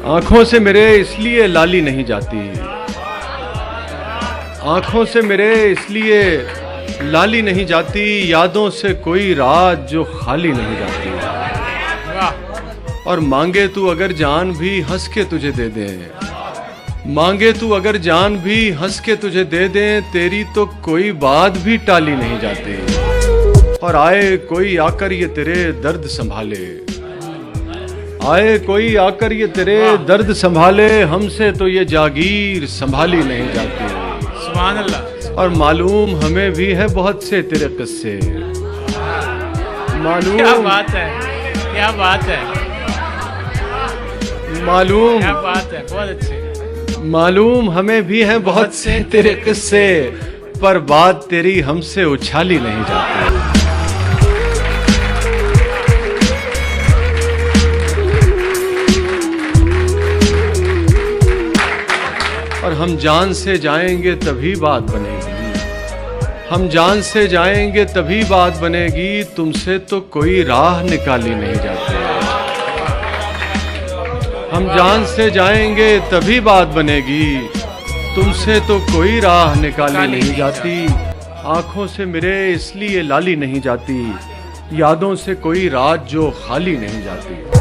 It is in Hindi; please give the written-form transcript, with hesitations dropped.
आंखों से मेरे इसलिए लाली नहीं जाती, आंखों से मेरे इसलिए लाली नहीं जाती, यादों से कोई रात जो खाली नहीं जाती। और मांगे तू अगर जान भी हंस के तुझे दे दे, मांगे तू अगर जान भी हंस के तुझे दे दे, तेरी तो कोई बात भी टाली नहीं जाती। और आए कोई आकर ये तेरे दर्द संभाले, आए कोई आकर ये तेरे दर्द संभाले, हमसे तो ये जागीर संभाली नहीं जाती। सुभान अल्लाह। और मालूम हमें भी है बहुत से तेरे किस्से, मालूम क्या बात है, क्या बात है, मालूम क्या बात है, बहुत अच्छे। मालूम हमें भी है बहुत से तेरे किस्से, पर बात तेरी हमसे उछाली नहीं जाती। और हम जान से जाएंगे तभी बात बनेगी, हम जान से जाएंगे तभी बात बनेगी, तुमसे तो कोई राह निकाली नहीं जाती। हम जान से जाएंगे तभी बात बनेगी, तुमसे तो कोई राह निकाली नहीं जाती। आंखों से मेरे इसलिए लाली नहीं जाती, यादों से कोई रात जो खाली नहीं जाती।